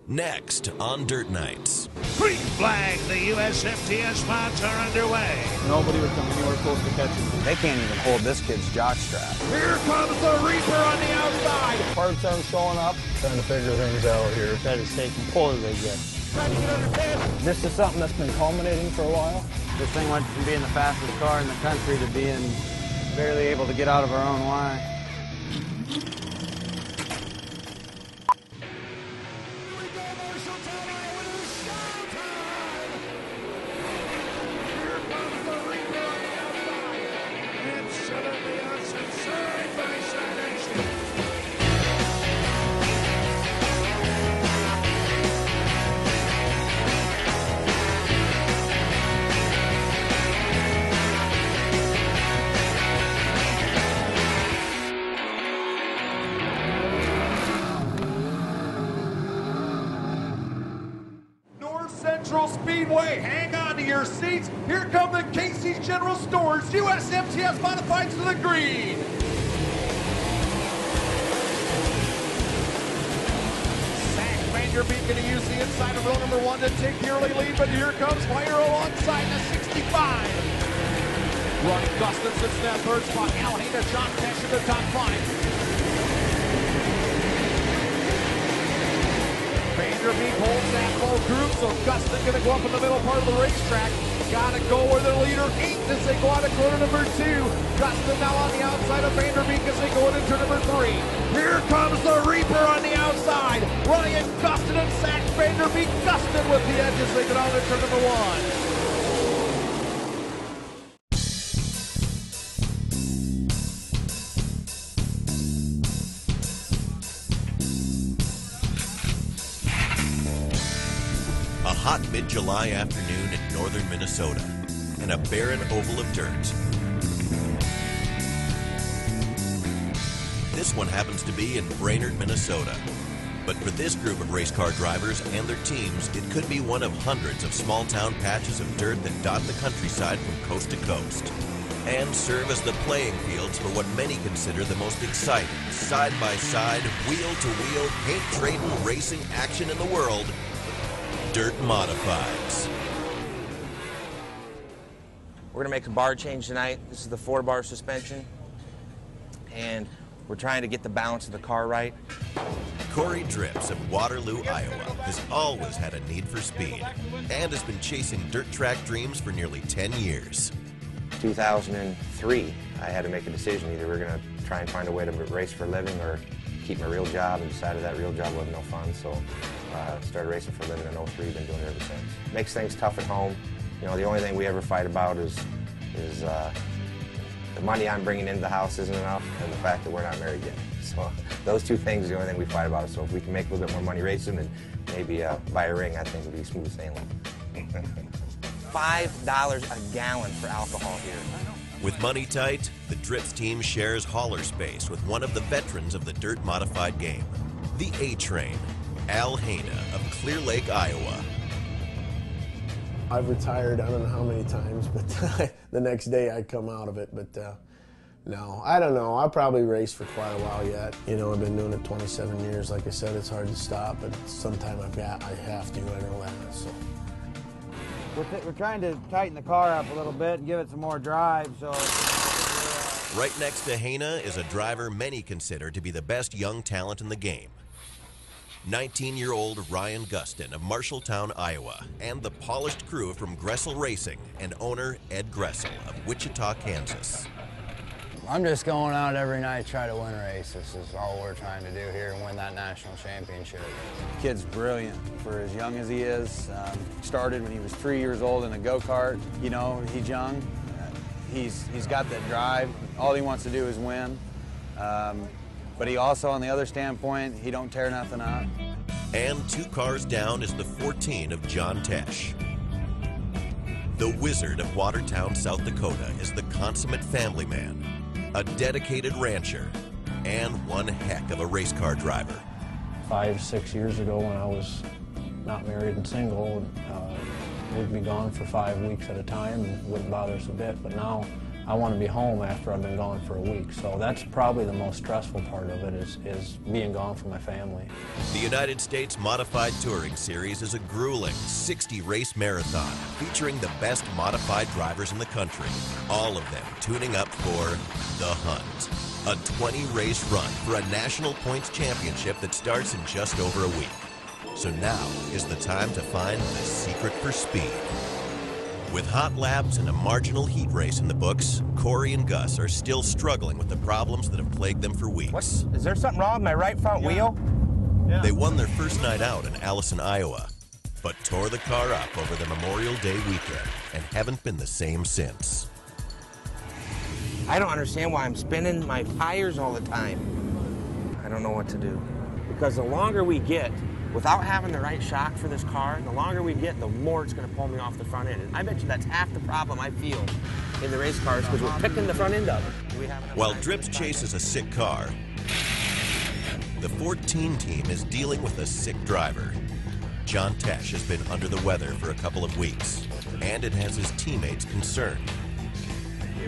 Next on Dirt Nights. Green flag, the USFTS spots are underway. Nobody would come anywhere close to catching him. They can't even hold this kid's jock strap. Here comes the Reaper on the outside. Parts aren't showing up. Trying to figure things out here. That is taking pull they get. Trying to get underneath. This is something that's been culminating for a while. This thing went from being the fastest car in the country to being barely able to get out of our own way. Central Speedway, hang on to your seats. Here come the Casey's General Stores USFTS Modifieds to the green. Zach Vanderbeek going to use the inside of row number 1 to take the early lead, but here comes Fire alongside the 65. Ronnie Gustafson in that third spot. Al Hayda, John Tesh in the top 5. Vanderbeek holds that full group, so Gustin gonna go up in the middle part of the racetrack. Gotta go where the leader ain't as they go out of corner number 2. Gustin now on the outside of Vanderbeek as they go into turn number 3. Here comes the Reaper on the outside. Ryan Gustin and Zach Vanderbeek. Gustin with the edge as they get out of turn number 1. A hot mid-July afternoon in northern Minnesota and a barren oval of dirt. This one happens to be in Brainerd, Minnesota. But for this group of race car drivers and their teams, it could be one of hundreds of small-town patches of dirt that dot the countryside from coast to coast and serve as the playing fields for what many consider the most exciting side-by-side, wheel-to-wheel, paint-trading racing action in the world. Dirt Modifieds. We're gonna make a bar change tonight. This is the 4-bar suspension. And we're trying to get the balance of the car right. Corey Drips of Waterloo, Iowa has always had a need for speed and has been chasing dirt track dreams for nearly 10 years. 2003, I had to make a decision. Either we're gonna try and find a way to race for a living or keep my real job, and decided that real job wasn't no fun, so started racing for a living in 03, been doing it ever since. Makes things tough at home. You know, the only thing we ever fight about is the money I'm bringing into the house isn't enough, and the fact that we're not married yet. So those two things are the only thing we fight about. So if we can make a little bit more money racing and maybe buy a ring, I think it'll be smooth sailing. $5 a gallon for alcohol here. With money tight, the Drips team shares hauler space with one of the veterans of the dirt modified game, the A-Train, Al Hayda of Clear Lake, Iowa. I've retired I don't know how many times, but the next day I come out of it. But no, I don't know. I'll probably race for quite a while yet. You know, I've been doing it 27 years. Like I said, it's hard to stop, but sometime I have to. I know that. So. We're trying to tighten the car up a little bit and give it some more drive. So. Right next to Hayna is a driver many consider to be the best young talent in the game. 19-year-old Ryan Gustin of Marshalltown, Iowa, and the polished crew from Gressel Racing and owner Ed Gressel of Wichita, Kansas. I'm just going out every night to try to win a race. This is all we're trying to do here and win that national championship. The kid's brilliant for as young as he is. Started when he was 3 years old in a go-kart. You know, he's young. He's got that drive. All he wants to do is win. But he also, on the other standpoint, he don't tear nothing up. And 2 cars down is the 14 of John Tesh. The Wizard of Watertown, South Dakota is the consummate family man, a dedicated rancher, and one heck of a race car driver. 5, 6 years ago when I was not married and single, we'd be gone for 5 weeks at a time and wouldn't bother us a bit. But now I want to be home after I've been gone for a week. So that's probably the most stressful part of it is being gone from my family. The United States Modified Touring Series is a grueling 60-race marathon featuring the best modified drivers in the country, all of them tuning up for The Hunt, a 20-race run for a national points championship that starts in just over a week. So now is the time to find the secret for speed. With hot laps and a marginal heat race in the books, Corey and Gus are still struggling with the problems that have plagued them for weeks. What? Is there something wrong with my right front wheel? Yeah. They won their first night out in Allison, Iowa, but tore the car up over the Memorial Day weekend and haven't been the same since. I don't understand why I'm spinning my tires all the time. I don't know what to do. Because the longer we get, without having the right shock for this car, the longer we get, the more it's going to pull me off the front end. And I bet you that's half the problem I feel in the race cars, because we're picking the front end up. While Drips chases a sick car, the 14 team is dealing with a sick driver. John Tesh has been under the weather for a couple of weeks, and it has his teammates concerned.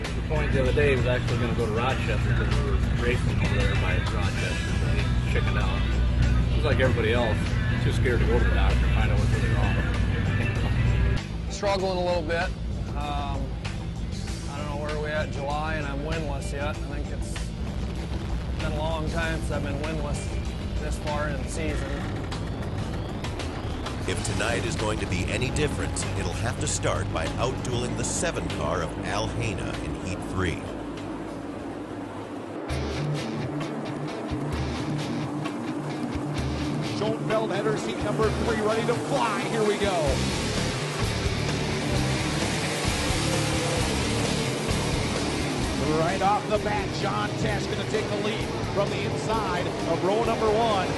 The point the other day was actually going to go to Rochester because we were racing over there by Rochester, but he chickened out. Just like everybody else, too scared to go to the doctor and find out what's really wrong. Struggling a little bit. I don't know where we're at, July, and I'm winless yet. I think it's been a long time since I've been winless this far in the season. If tonight is going to be any different, it'll have to start by outdueling the 7 car of Al Haina in Heat 3. Schoenfeld headers seat number 3 ready to fly. Here we go. Right off the bat, John Tesh going to take the lead from the inside of row number 1.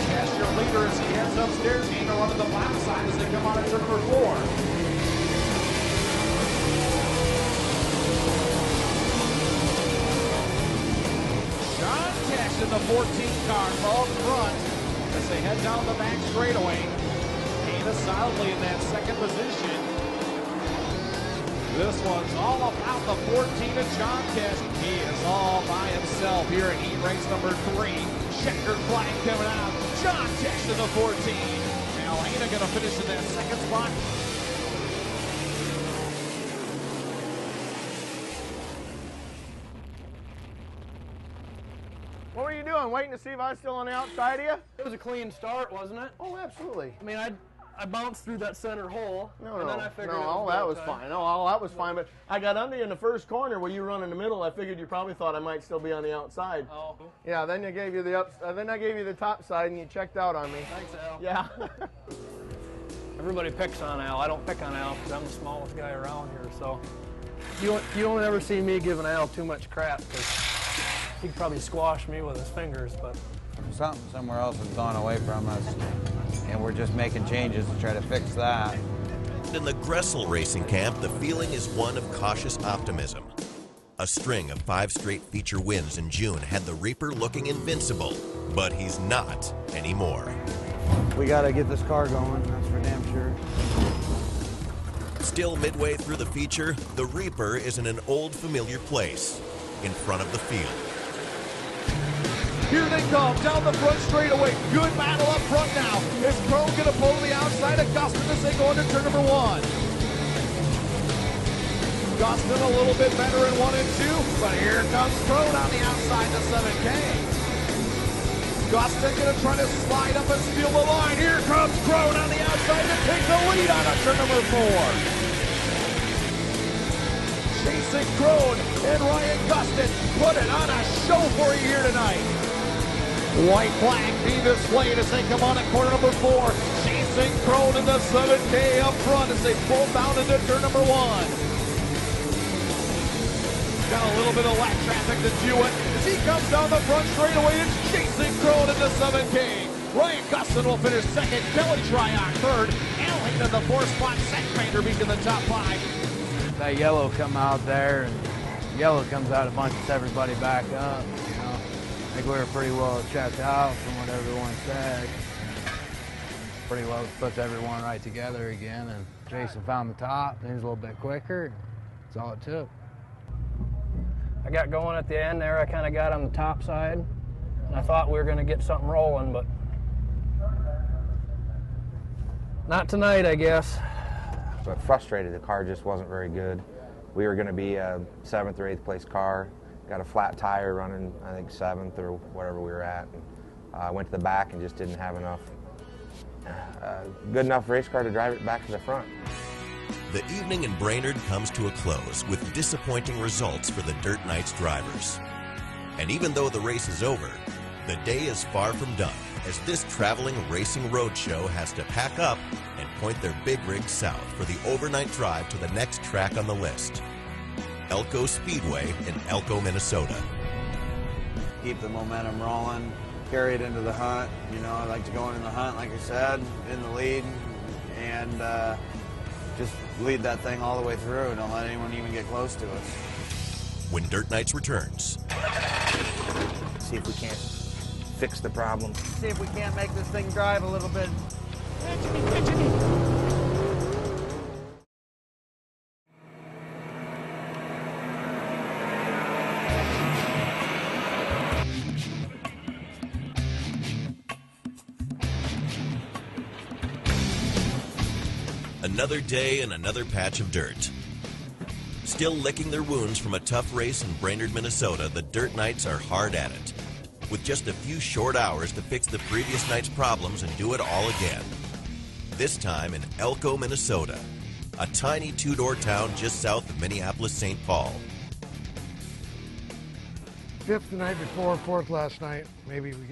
Tesh, your leader, as he heads upstairs, and to run to the lap side as they come on at turn number 4. John Tesh in the 14 car out front as they head down the back straightaway. Haina solidly in that second position. This one's all about the 14 of John Tesh. He is all by himself here in heat race number 3. Checkered flag coming out. John Tesh in the 14. Al Haina going to finish in that second spot. What were you doing? Waiting to see if I was still on the outside of you? It was a clean start, wasn't it? Oh, absolutely. I mean, I bounced through that center hole, and then I figured all that was fine. No, all that was fine, but I got under you in the first corner where you run in the middle. I figured you probably thought I might still be on the outside. Oh. Yeah, then I gave you the top side, and you checked out on me. Thanks, Al. Yeah. Everybody picks on Al. I don't pick on Al because I'm the smallest guy around here, so you don't ever see me giving Al too much crap because he'd probably squash me with his fingers, but Something somewhere else has gone away from us, and we're just making changes to try to fix that. In the Gressel racing camp, the feeling is one of cautious optimism. A string of 5 straight feature wins in June had the Reaper looking invincible, but he's not anymore. We got to get this car going, that's for damn sure. Still midway through the feature, the Reaper is in an old familiar place, in front of the field. Here they come, down the front straightaway. Good battle up front now. Is Crone going to pull the outside of Gustin as they go into turn number 1? Gustin a little bit better in 1 and 2, but here comes Crone on the outside to 7K. Gustin going to try to slide up and steal the line. Here comes Crone on the outside to take the lead on turn number 4. Chasing Crone and Ryan Gustin put it on a show for you here tonight. White flag being displayed as they come on at corner number 4. Chasing Crone in the 7K up front as they pull down into turn number 1. Got a little bit of lap traffic to do it as he comes down the front straightaway. It's chasing Crone in the 7K. Ryan Gustin will finish second. Kelly Tryock third. Al Haina in the 4th spot. Zach Vanderbeek in the top 5. that yellow come out there, and yellow comes out, it bunches everybody back up. You know, I think we were pretty well checked out from what everyone said. Pretty well puts everyone right together again, and Jason found the top, and he was a little bit quicker. That's all it took. I got going at the end there. I kind of got on the top side, and I thought we were going to get something rolling, but not tonight, I guess. But frustrated, the car just wasn't very good. We were going to be a 7th or 8th place car. Got a flat tire running, I think 7th or whatever we were at. And, went to the back and just didn't have enough, good enough race car to drive it back to the front. The evening in Brainerd comes to a close with disappointing results for the Dirt Knights drivers. And even though the race is over, the day is far from done, as this traveling racing roadshow has to pack up and point their big rig south for the overnight drive to the next track on the list, Elko Speedway in Elko, Minnesota. Keep the momentum rolling, carry it into the hunt. You know, I like to go into the hunt, like I said, in the lead, and just lead that thing all the way through. Don't let anyone even get close to us. When Dirt Knights returns. See if we can't fix the problem. See if we can't make this thing drive a little bit. Another day and another patch of dirt. Still licking their wounds from a tough race in Brainerd, Minnesota, the Dirt Knights are hard at it, with just a few short hours to fix the previous night's problems and do it all again. This time in Elko, Minnesota, a tiny two-door town just south of Minneapolis, St. Paul. 5th the night before, 4th last night. Maybe we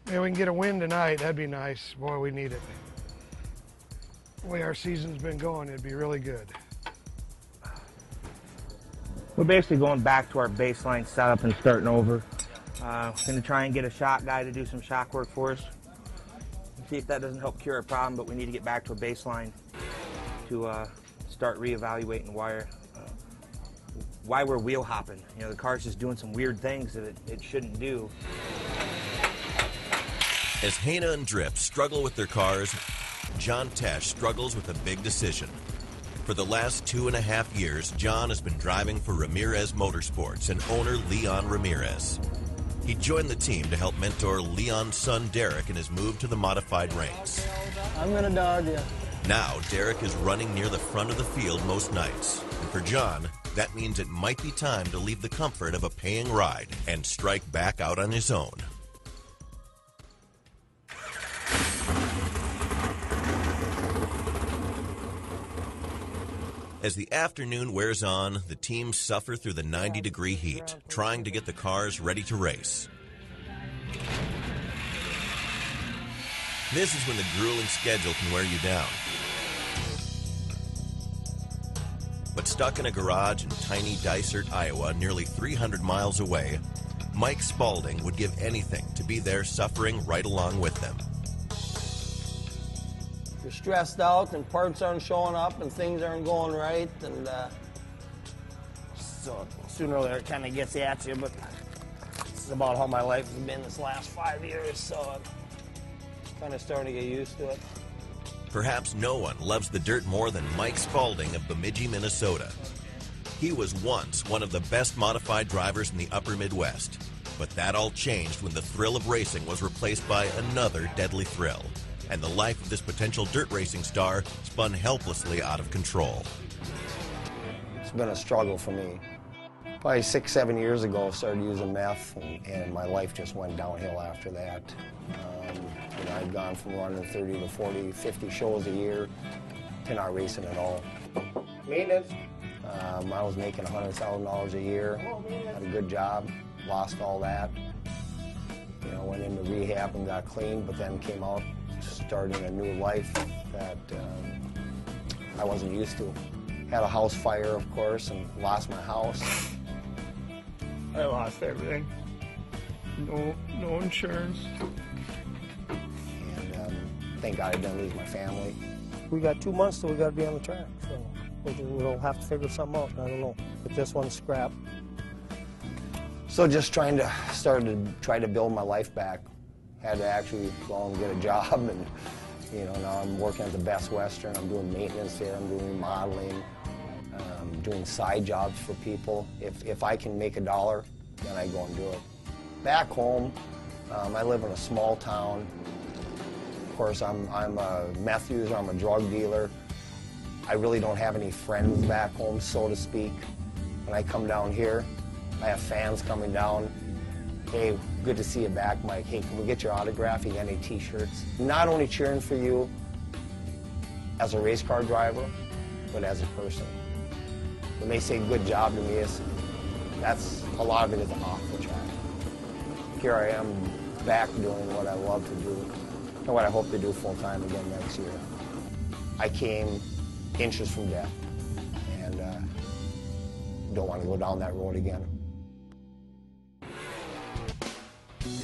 can get a win tonight. That'd be nice. Boy, we need it. The way our season's been going, it'd be really good. We're basically going back to our baseline setup and starting over. Going to try and get a shock guy to do some shock work for us. See if that doesn't help cure our problem, but we need to get back to a baseline to start reevaluating why we're wheel hopping. You know, the car's just doing some weird things that it shouldn't do. As Hana and Drip struggle with their cars, John Tesh struggles with a big decision. For the last 2.5 years, John has been driving for Ramirez Motorsports and owner Leon Ramirez. He joined the team to help mentor Leon's son Derek in his move to the modified ranks. I'm going to dog you. Now, Derek is running near the front of the field most nights. And for John, that means it might be time to leave the comfort of a paying ride and strike back out on his own. As the afternoon wears on, the teams suffer through the 90-degree heat, trying to get the cars ready to race. This is when the grueling schedule can wear you down. But stuck in a garage in tiny Dysart, Iowa, nearly 300 miles away, Mike Spalding would give anything to be there suffering right along with them. You're stressed out and parts aren't showing up and things aren't going right, and so sooner or later it kind of gets at you, but this is about how my life has been this last 5 years, so I'm kind of starting to get used to it. Perhaps no one loves the dirt more than Mike Spalding of Bemidji, Minnesota. He was once one of the best modified drivers in the upper Midwest, but that all changed when the thrill of racing was replaced by another deadly thrill, and the life of this potential dirt racing star spun helplessly out of control. It's been a struggle for me. Probably 6-7 years ago, I started using meth, and my life just went downhill after that. You know, I'd gone from running 30 to 40, 50 shows a year to not racing at all. Maintenance. I was making $100,000 a year, had a good job, lost all that. You know, went into rehab and got clean, but then came out starting a new life that I wasn't used to. Had a house fire, of course, and lost my house. I lost everything. No insurance. And thank God I didn't lose my family. We got 2 months till we got to be on the track, so we'll have to figure something out. I don't know, but this one's scrap. So just try to build my life back. had to actually go and get a job, and now I'm working at the Best Western. I'm doing maintenance there. I'm doing remodeling, doing side jobs for people. If I can make $1, then I go and do it. Back home, I live in a small town. Of course, I'm a meth user. I'm a drug dealer. I really don't have any friends back home, so to speak. When I come down here, I have fans coming down. Hey, good to see you back, Mike. Hey, can we get your autograph? You got any t-shirts? Not only cheering for you as a race car driver, but as a person. When they say good job to me, that's a lot of it is off the track. Here I am back doing what I love to do and what I hope to do full time again next year. I came inches from death and don't want to go down that road again.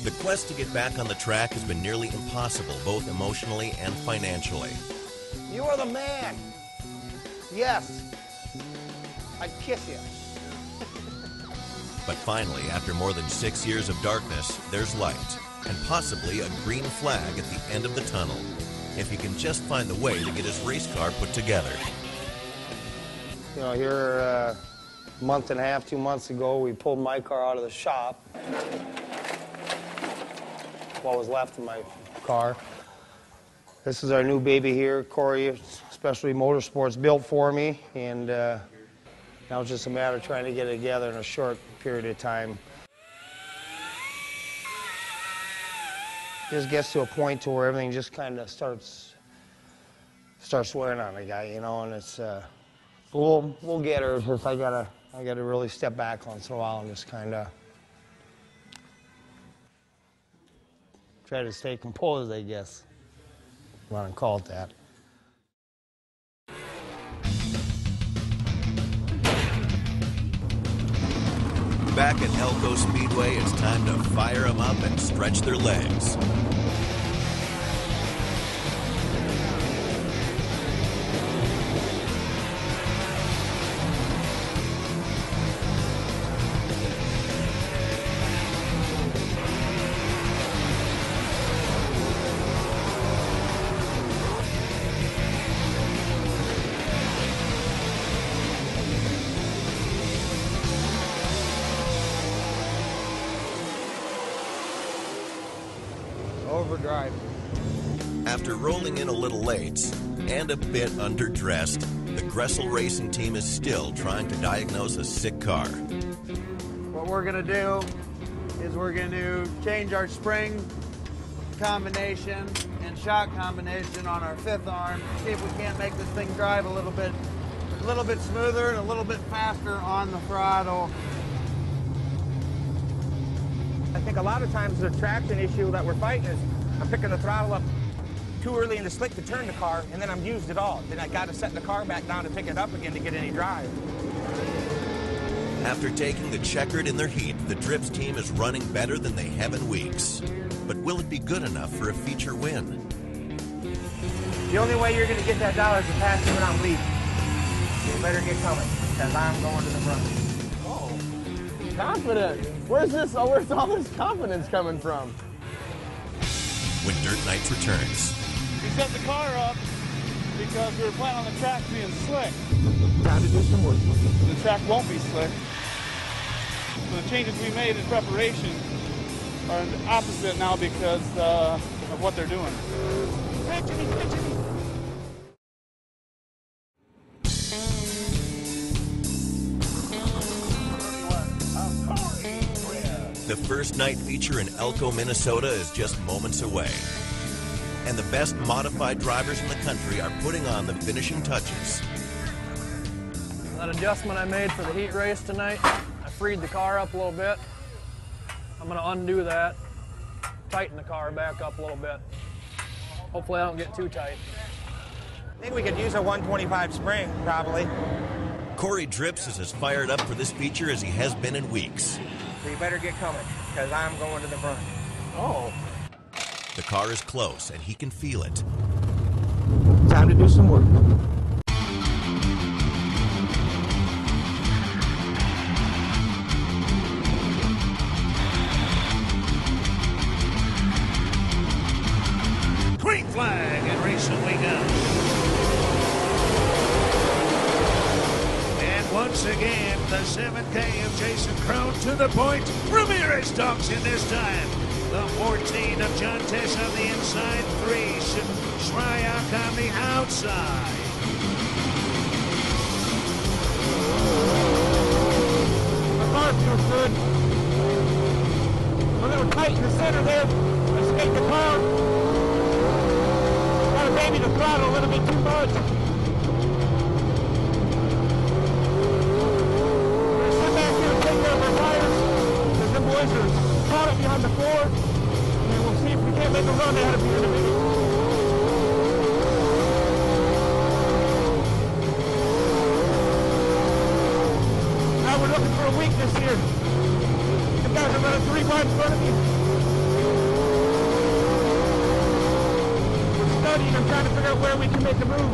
The quest to get back on the track has been nearly impossible, both emotionally and financially. You are the man. Yes. I'd kiss you. But finally, after more than 6 years of darkness, there's light, and possibly a green flag at the end of the tunnel, if he can just find the way to get his race car put together. Here a month and a half, 2 months ago, we pulled my car out of the shop. What was left of my car. This is our new baby here. Corey, Specialty Motorsports, built for me, and now it's just a matter of trying to get it together in a short period of time. Just gets to a point to where everything just kind of starts wearing on the guy, and it's we'll get her. It's just I gotta really step back once in a while and just kind of try to stay composed, I guess. I want to call it that. Back at Elko Speedway, it's time to fire them up and stretch their legs. Overdrive. After rolling in a little late and a bit underdressed, the Gressel Racing team is still trying to diagnose a sick car. What we're going to do is we're going to change our spring combination and shock combination on our fifth arm. See if we can't make this thing drive a little bit smoother and a little bit faster on the throttle. I think a lot of times the traction issue that we're fighting is I'm picking the throttle up too early in the slick to turn the car, and then I'm used it all. Then I got to set the car back down to pick it up again to get any drive. After taking the checkered in their heat, the Drips team is running better than they have in weeks. But will it be good enough for a feature win? The only way you're going to get that dollar is to pass me when I'm leaving. You better get coming, because I'm going to the front. Oh, confident. Where's all this confidence coming from? When Dirt Nights returns. We set the car up because we were planning on the track being slick. Time to do some work. The track won't be slick. So the changes we made in preparation are the opposite now because of what they're doing. The first night feature in Elko, Minnesota is just moments away. And the best modified drivers in the country are putting on the finishing touches. That adjustment I made for the heat race tonight, I freed the car up a little bit. I'm going to undo that, tighten the car back up a little bit. Hopefully I don't get too tight. I think we could use a 125 spring, probably. Corey Drips is as fired up for this feature as he has been in weeks. So you better get coming, because I'm going to the front. Oh. The car is close, and he can feel it. Time to do some work. Green flag, and racing we go. And once again, the 7K of Jason Crone to the point. Ramirez talks in this time. The 14 of John Tess on the inside, 3 Shryock on the outside. My car feels good. A little tight in the center there. I skate the car. Got maybe the throttle a little bit too much. We're gonna sit back here and take care of our tires, because the boys are caught up behind the floor. And we'll see if we can't make a run out of here in a minute. Now we're looking for a weakness here. The guys are running 3 wide in front of me. We're studying and trying to figure out where we can make a move.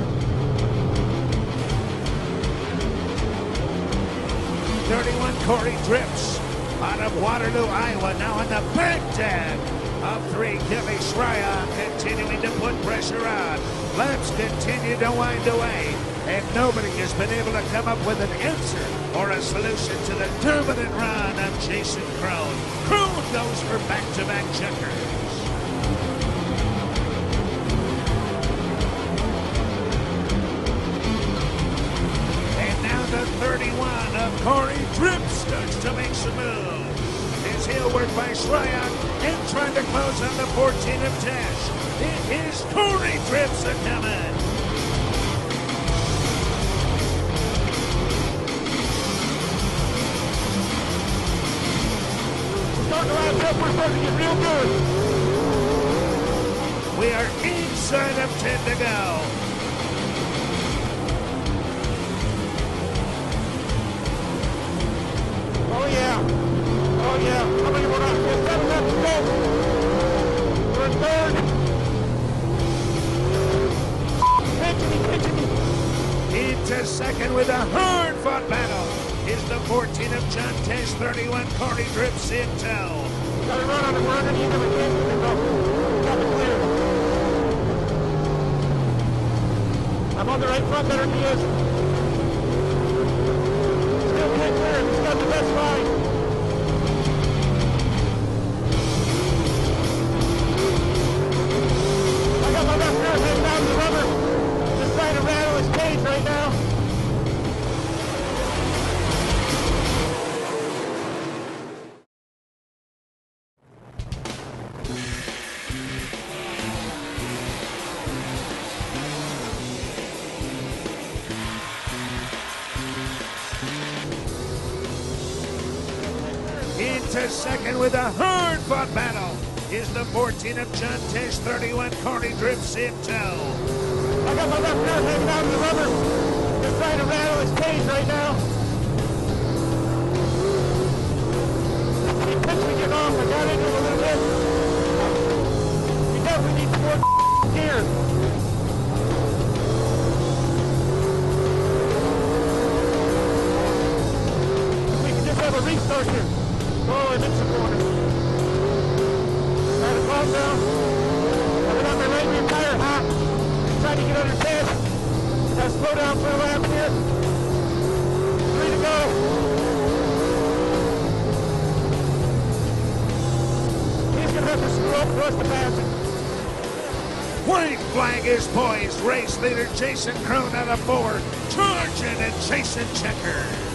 31 Corey Drips out of Waterloo, Iowa, now on the back tag of 3 Kelly Shryock, continuing to put pressure on. Laps continue to wind away, and nobody has been able to come up with an answer or a solution to the dominant run of Jason Crone. Crone goes for back-to-back checkers. And now the 31 of Corey Drips starts to make some moves. His heel work by Shryock and trying to close on the 14 of Tash. It is Corey Drips a-coming. We're starting to get real good. We are inside of 10 to go. Oh yeah. Oh yeah. How many more laps? 7 laps to go. We're in third. Pinching me. Into second with a hard-fought battle is the 14 of John Tess, 31 Corey Drips in tow. Got to run on him. We're underneath him again. Got to clear. I'm on the right front better than he is. Still can't clear him. He's got the best line. I got my left rear heading down the rubber. Just trying to rattle his cage right now. Into second with a hard-fought battle is the 14 of John Tess, 31 Corey Drips in tow. I got my left rear hanging out of the rubber. Just trying to rattle his cage right now. He pitched me getting off. I got into him a little bit. He definitely needs more gears. If we can just have a restart here. Oh, I'm in the corner. Trying to calm down. I've got my right rear tire hot. Trying to get under test. Gotta slow down for a lap here. 3 to go. He's gonna have to screw up for us to pass it. White flag is poised. Race leader Jason Crone out of 4, charging and chasing checkers.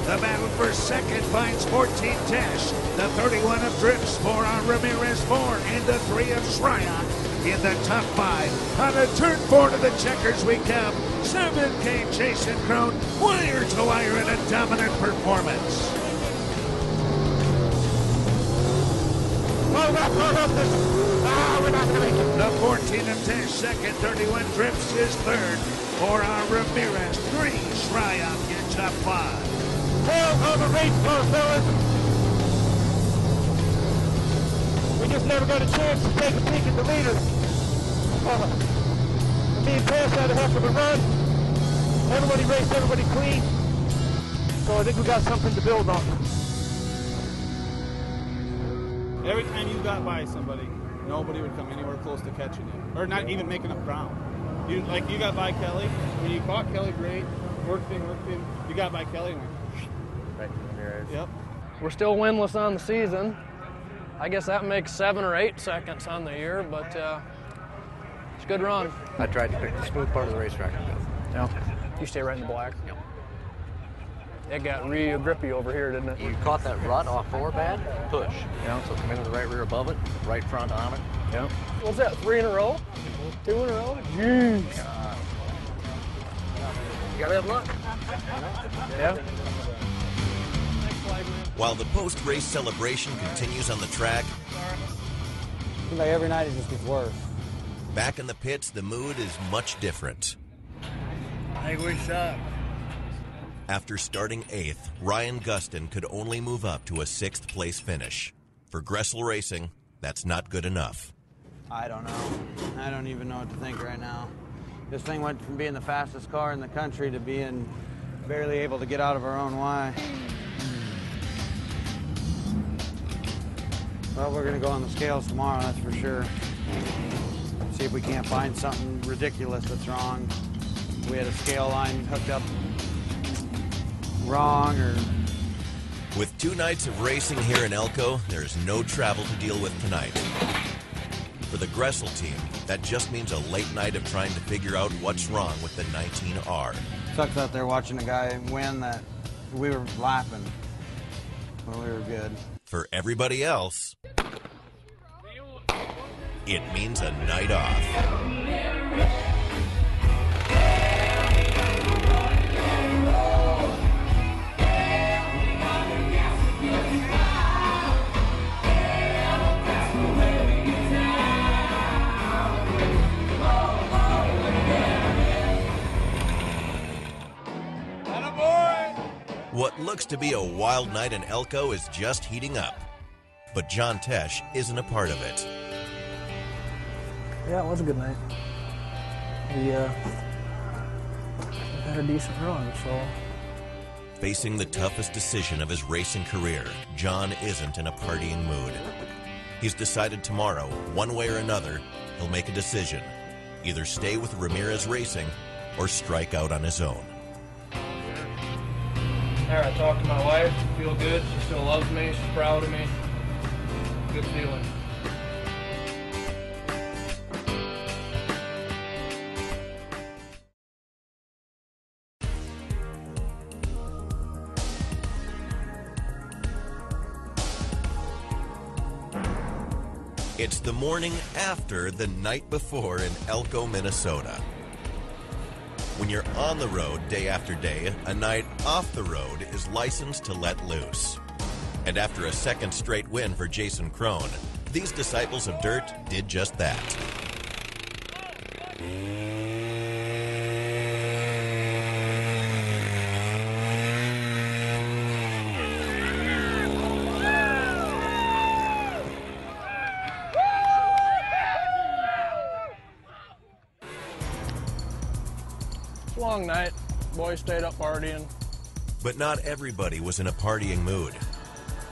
The battle for second finds 14 Tash, the 31 of Drips, 4 on Ramirez 4, and the 3 of Shryock in the top 5. On a turn 4 to the checkers we come. 7K Jason Crone, wire to wire in a dominant performance. Oh, not part of this. Ah, we're not gonna make it. The 14 of Tash second, 31 Drips is third, 4 on Ramirez, 3 Shryock in top 5. Hell of a race car, fellas. We just never got a chance to take a peek at the leader. Me and Tess had a heck of a run. Everybody raced everybody clean. So I think we got something to build on. Every time you got by somebody, nobody would come anywhere close to catching you, or not even making up ground. You got by Kelly. When you caught Kelly, great. Worked him. You got by Kelly. And right to Ramirez. Yep. We're still winless on the season. I guess that makes 7 or 8 seconds on the year, but it's a good run. I tried to pick the smooth part of the racetrack. Yeah. You stay right in the black. Yep. It got real grippy over here, didn't it? You caught that rut off 4 bad, push. Yeah. So come into the right rear above it, right front on it. Yeah. What's that, 3 in a row? 2 in a row? Jeez. You gotta have luck. Yeah. While the post-race celebration continues on the track, Seems like every night it just gets worse. back in the pits, the mood is much different. I think we suck. After starting 8th, Ryan Gustin could only move up to a 6th place finish. For Gressel Racing, that's not good enough. I don't know. I don't even know what to think right now. This thing went from being the fastest car in the country to being barely able to get out of our own way. Well, we're going to go on the scales tomorrow, that's for sure. See if we can't find something ridiculous that's wrong. We had a scale line hooked up wrong, or... With 2 nights of racing here in Elko, there's no travel to deal with tonight. For the Gressel team, that just means a late night of trying to figure out what's wrong with the 19R. Sucks out there watching a guy win that we were laughing when we were good. For everybody else, it means a night off. What looks to be a wild night in Elko is just heating up. But John Tesh isn't a part of it. Yeah, it was a good night. We had a decent run, so... Facing the toughest decision of his racing career, John isn't in a partying mood. He's decided tomorrow, one way or another, he'll make a decision. Either stay with Ramirez Racing or strike out on his own. There, I talked to my wife. I feel good. She still loves me. She's proud of me. Good feeling. It's the morning after the night before in Elko, Minnesota. When you're on the road day after day, a night off the road is licensed to let loose. And after a second straight win for Jason Krohn, these disciples of dirt did just that. Long night. Boys stayed up partying. But not everybody was in a partying mood.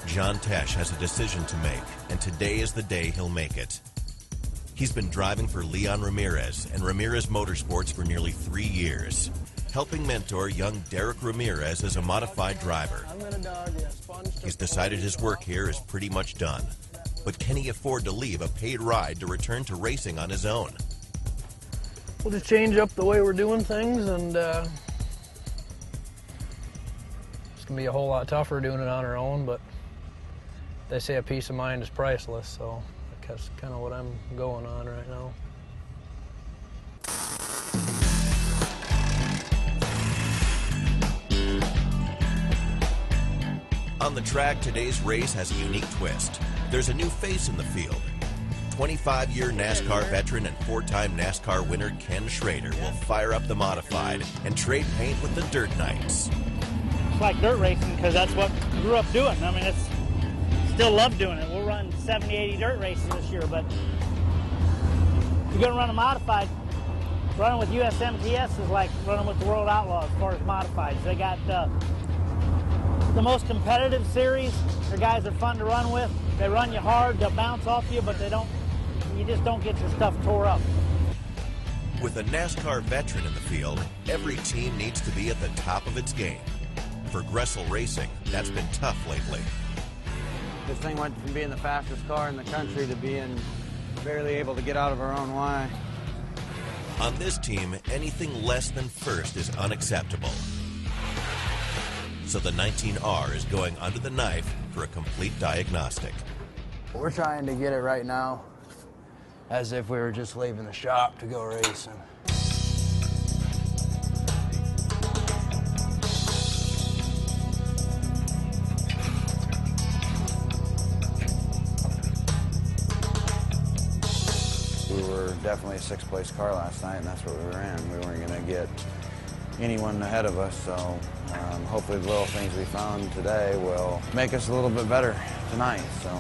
John Tesh has a decision to make, and today is the day he'll make it. He's been driving for Leon Ramirez and Ramirez Motorsports for nearly 3 years, helping mentor young Derek Ramirez as a modified driver. He's decided his work here is pretty much done. But can he afford to leave a paid ride to return to racing on his own? We'll just change up the way we're doing things, and it's going to be a whole lot tougher doing it on our own, but they say a peace of mind is priceless, so that's kind of what I'm going on right now. On the track, today's race has a unique twist. There's a new face in the field. 25-year NASCAR veteran and 4-time NASCAR winner Ken Schrader will fire up the modified and trade paint with the Dirt Knights. It's like dirt racing because that's what I grew up doing. I mean, still love doing it. We'll run 70, 80 dirt races this year, but if you're going to run a modified, running with USMTS is like running with the World Outlaws as far as modifieds. They got the most competitive series. Their guys are fun to run with. They run you hard, they'll bounce off you, but they don't you just don't get your stuff tore up. With a NASCAR veteran in the field, every team needs to be at the top of its game. For Gressel Racing, that's been tough lately. This thing went from being the fastest car in the country to being barely able to get out of our own way. On this team, anything less than first is unacceptable. So the 19R is going under the knife for a complete diagnostic. We're trying to get it right now as if we were just leaving the shop to go racing. We were definitely a sixth-place car last night, and that's what we were in. We weren't going to get anyone ahead of us, so hopefully the little things we found today will make us a little bit better tonight. So,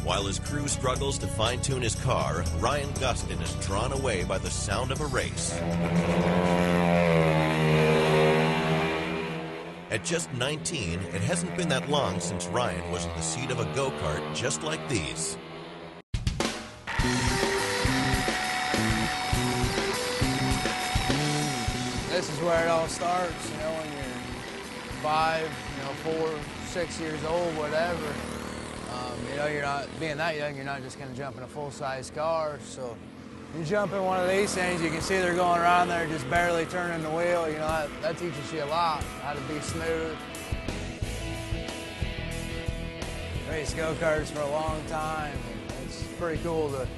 while his crew struggles to fine-tune his car, Ryan Gustin is drawn away by the sound of a race. At just 19, it hasn't been that long since Ryan was in the seat of a go-kart just like these. this is where it all starts, you know, when you're 5, 4, 6 years old, whatever. You're not, being that young, you're not just going to jump in a full-size car. So you jump in one of these things, you can see they're going around there just barely turning the wheel. That teaches you a lot, how to be smooth. Raced go-karts for a long time. It's pretty cool to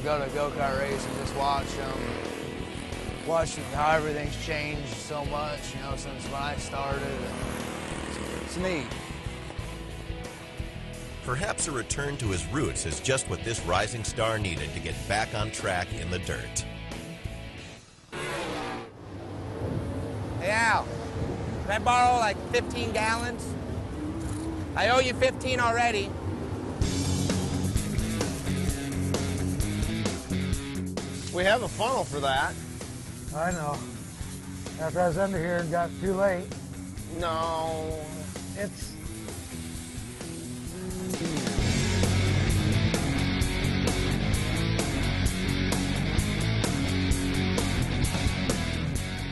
go to a go-kart race and just watch them. Watch how everything's changed so much, since when I started. It's neat. Perhaps a return to his roots is just what this rising star needed to get back on track in the dirt. Hey Al, can I borrow like 15 gallons? I owe you 15 already. We have a funnel for that. I know. After I was under here and got too late. No. It's...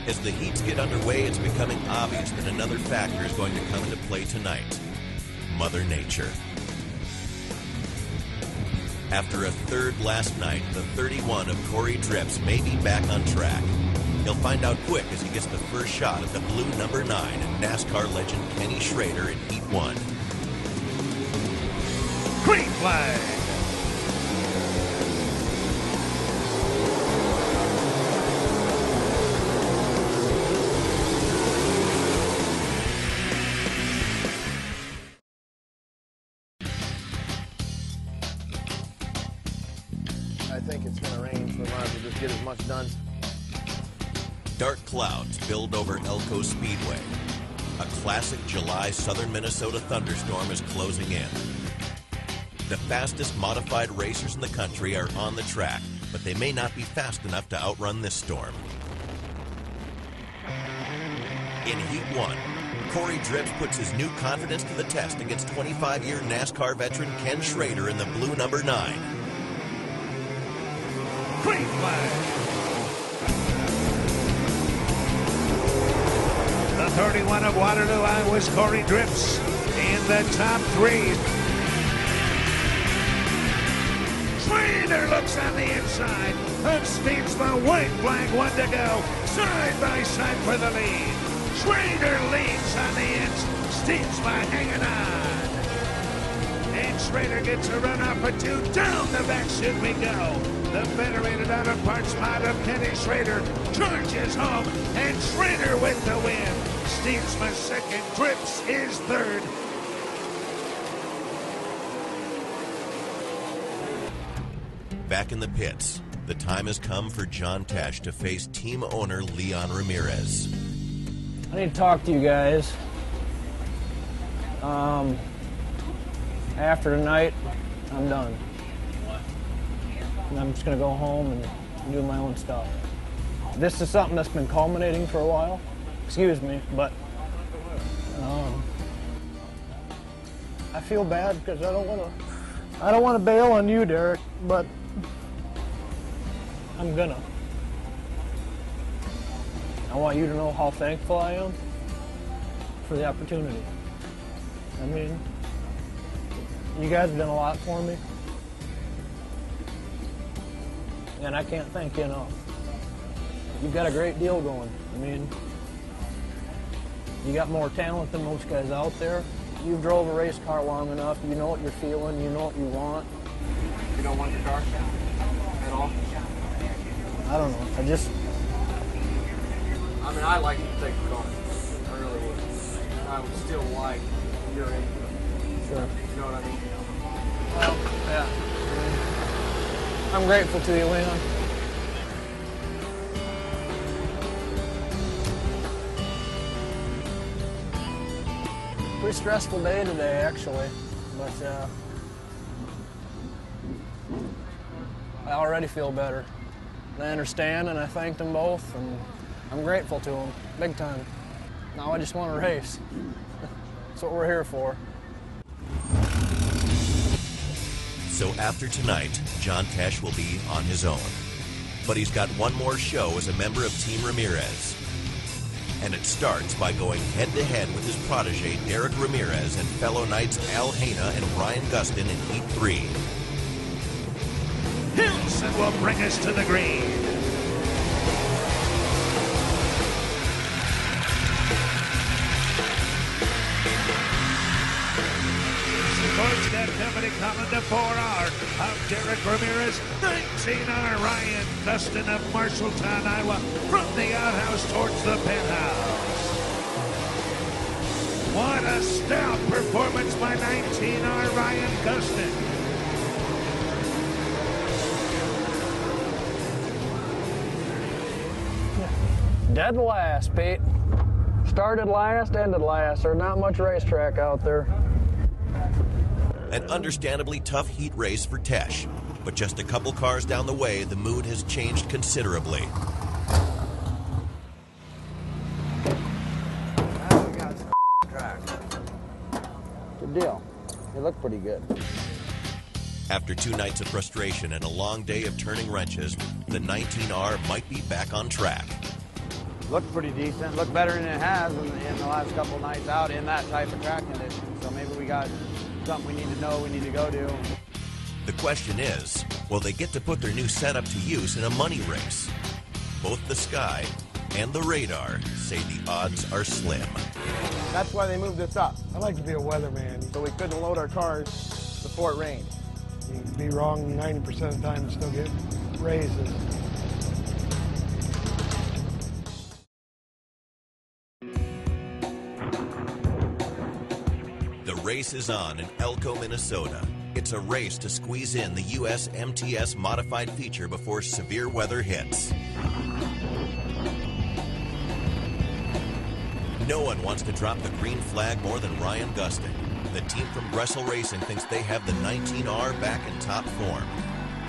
As the heats get underway, it's becoming obvious that another factor is going to come into play tonight: Mother Nature. After a third last night, the 31 of Corey Drips may be back on track. He'll find out quick as he gets the first shot at the blue number 9 and NASCAR legend Kenny Schrader in Heat 1. Green flag. I think it's going to rain, so we might as well just get as much done. Dark clouds build over Elko Speedway. A classic July southern Minnesota thunderstorm is closing in. The fastest modified racers in the country are on the track, but they may not be fast enough to outrun this storm. In Heat 1, Corey Drips puts his new confidence to the test against 25-year NASCAR veteran Ken Schrader in the blue number 9. Green flag. The 31 of Waterloo, Iowa's Corey Drips in the top 3. Schrader looks on the inside and speeds the white flag, 1 to go. Side by side for the lead. Schrader leads on the ends. Steensma hanging on. And Schrader gets a run up for 2. Down the back should we go. The federated auto parts mod of Kenny Schrader charges home, and Schrader with the win. Steensma second, Drips is third. Back in the pits, the time has come for John Tesh to face team owner Leon Ramirez. I need to talk to you guys. After tonight, I'm done. And I'm just going to go home and do my own stuff. This is something that's been culminating for a while. Excuse me, but I feel bad because I don't want to bail on you, Derek, but I'm gonna. I want you to know how thankful I am for the opportunity. I mean, you guys have done a lot for me, and I can't thank you enough. You've got a great deal going. I mean, you got more talent than most guys out there. You've drove a race car long enough. You know what you're feeling. You know what you want. You don't want your car at all? I don't know. I mean, I like to take the car. I really would. I would still like your input. Sure. You know what I mean? Well, yeah. I'm grateful to you, Leon. Pretty stressful day today, actually, but I already feel better. I understand, and I thanked them both, and I'm grateful to them, big time. Now I just want to race. That's what we're here for. So after tonight, John Tesh will be on his own. But he's got one more show as a member of Team Ramirez. And it starts by going head-to-head with his protege, Derek Ramirez, and fellow knights Al Haina and Ryan Gustin in Heat 3. Hilson will bring us to the green. Sportsnet Company coming to 4R of Derek Ramirez, 19R Ryan Gustin of Marshalltown, Iowa, from the outhouse towards the penthouse. What a stout performance by 19R Ryan Gustin. Dead last, Pete. Started last, ended last. There's not much racetrack out there. An understandably tough heat race for Tesh, but just a couple cars down the way, the mood has changed considerably. Good deal. They look pretty good. After 2 nights of frustration and a long day of turning wrenches, the 19R might be back on track. Looked pretty decent. Looked better than it has in the last couple nights out in that type of track condition. So maybe we got something we need to know, we need to go do. The question is, will they get to put their new setup to use in a money race? Both the Sky and the Radar say the odds are slim. That's why they moved us up. I like to be a weatherman. So we couldn't load our cars before it rained. You can be wrong 90% of the time and still get raises. The race is on in Elko, Minnesota. It's a race to squeeze in the US MTS modified feature before severe weather hits. No one wants to drop the green flag more than Ryan Gustin. The team from Gressel Racing thinks they have the 19R back in top form.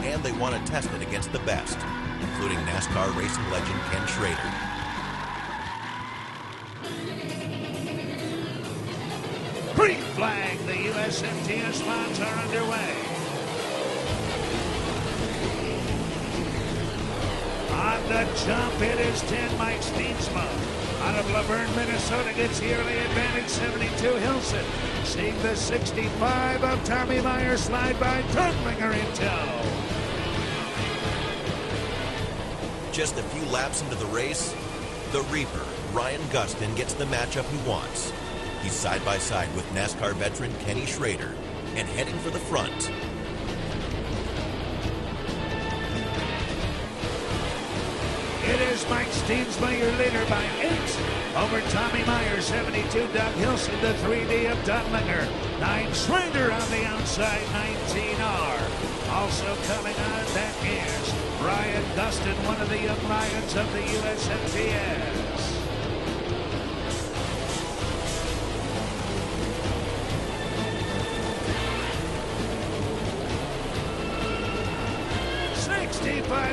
And they want to test it against the best, including NASCAR racing legend Ken Schrader. Green flag, the USMTS spots are underway. On the jump, it is 10 Mike Steensma. Out of Laverne, Minnesota, gets the early advantage, 72 Hilson. Seeing the 65 of Tommy Meyer slide by Tunlinger in tow. Just a few laps into the race, the Reaper, Ryan Gustin, gets the matchup he wants. He's side by side with NASCAR veteran Kenny Schrader and heading for the front. It is Mike Steensma, your leader by 8. Over Tommy Meyer, 72 Doug Hilson, the 3D of Dunlinger. 9 Schrader on the outside, 19R. Also coming on, that is Ryan Gustin, one of the young lions of the USMTS.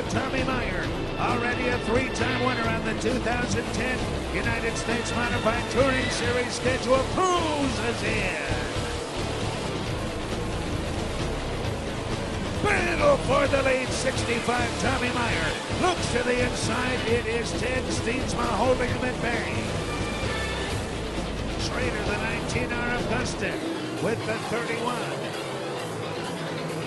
Tommy Meyer, already a 3-time winner on the 2010 United States Modified Touring Series schedule, cruises in. Battle for the lead, 65, Tommy Meyer. Looks to the inside, it is Ted Steensma holding him at bay. Schrader, the 19R of Augusta, with the 31.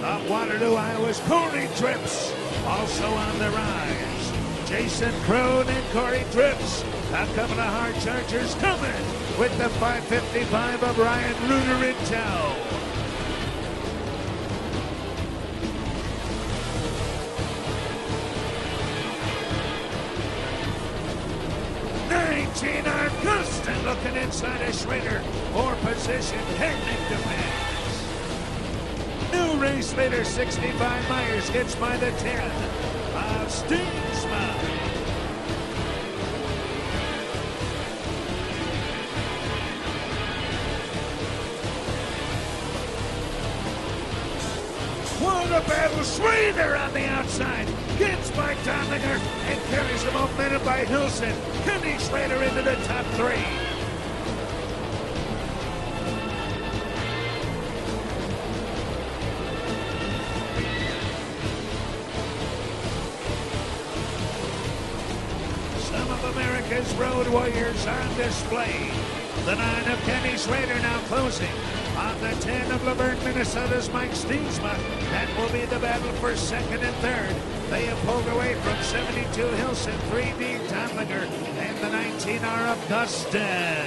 Up Waterloo, Iowa's Corey Trips, also on the rise. Jason Crone and Corey Trips. A couple of hard chargers coming with the 555 of Ryan Reuter in tow. Gustin looking inside of Schrader for position, heading to pass. New race leader 65 Myers gets by the 10 of Steensma. What a battle! Schrader on the outside gets by Donlinger and carries the momentum by Hilson. Kenny Schrader into the top 3. Some of America's road warriors on display. The 9 of Kenny Schrader now closing. On the 10 of Laverne, Minnesota's Mike Steensma. That will be the battle for second and third. They have pulled away from 72 Hilson, 3D Donlinger, and the 19R of Gustin.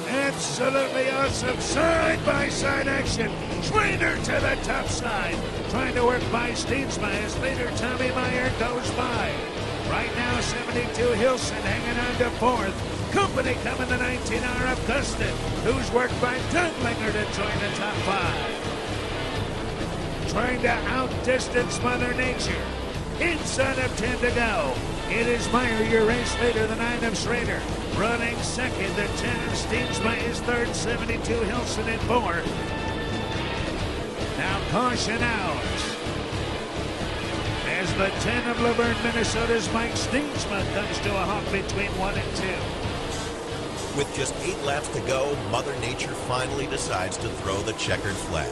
Absolutely awesome side-by-side action. Schrader to the top side. Trying to work by Steensma as leader Tommy Meyer goes by. Right now, 72 Hilson hanging on to 4th. Company coming the 19R of Gustin, who's worked by Donlinger to join the top 5. Trying to outdistance Mother Nature. Inside of 10 to go. It is Meyer, your race leader, the 9 of Schrader. Running second, the 10 of Steensma is third, 72 Hilson in 4th. Now caution out. As the 10 of Laverne, Minnesota's Mike Steensma comes to a halt between 1 and 2. With just 8 laps to go, Mother Nature finally decides to throw the checkered flag.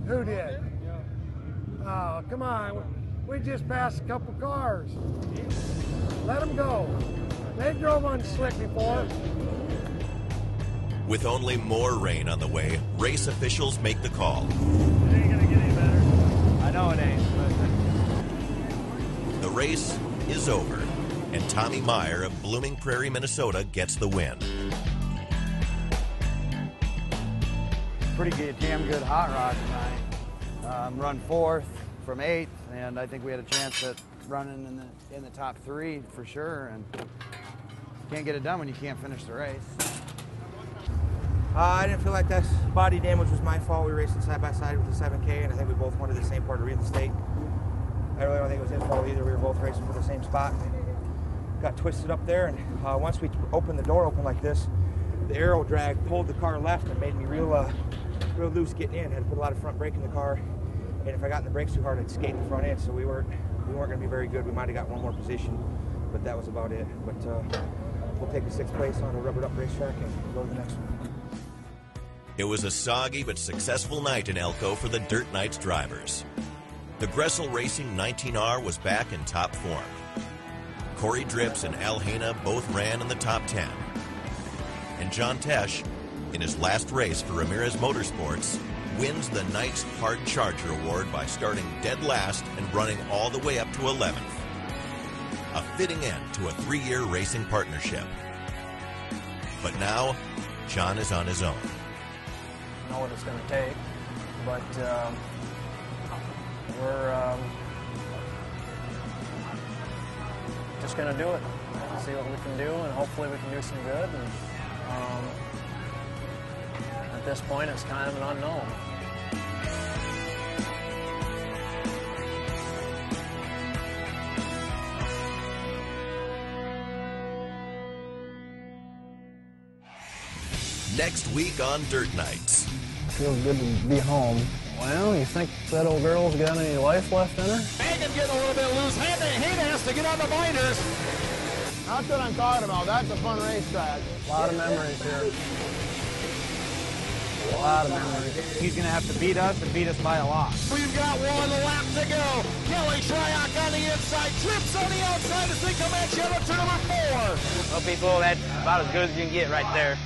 Who did? Oh, come on. We just passed a couple cars. Let them go. They drove on slick before. With only more rain on the way, race officials make the call. It ain't gonna get any better. I know it ain't, but... The race is over, and Tommy Meyer of Blooming Prairie, Minnesota gets the win. Pretty good, damn good hot rod tonight. Run 4th from 8th, and I think we had a chance at running in the top 3 for sure. And can't get it done when you can't finish the race. I didn't feel like that body damage was my fault. We were racing side by side with the 7K, and I think we both wanted the same part of real estate. I really don't think it was his fault either. We were both racing for the same spot. Got twisted up there, and once we opened the door open like this, the aero drag pulled the car left and made me real loose getting in. Had to put a lot of front brake in the car, and if I got in the brakes too hard, I'd skate the front end. So we weren't going to be very good. We might have got one more position, but that was about it. But we'll take the 6th place on a rubbered up racetrack and go to the next one. It was a soggy but successful night in Elko for the Dirt Knights drivers. The Gressel Racing 19R was back in top form. Corey Drips and Al Haina both ran in the top 10. And John Tesh, in his last race for Ramirez Motorsports, wins the Knights Hard Charger Award by starting dead last and running all the way up to 11th. A fitting end to a 3-year racing partnership. But now, John is on his own. I know what it's going to take, but we're just going to do it, see what we can do, and hopefully we can do some good. And at this point, it's kind of an unknown. Next week on Dirt Knights. Feels good to be home. Well, you think that old girl's got any life left in her? Hagen getting a little bit loose. Hagen has to get on the binders. That's what I'm talking about. That's a fun racetrack. A lot of memories here. A lot of memories. He's going to have to beat us and beat us by a lot. We've got 1 lap to go. Kelly Shryock on the inside, trips on the outside as they come at you up to number 4. Well, people, that's about as good as you can get right there.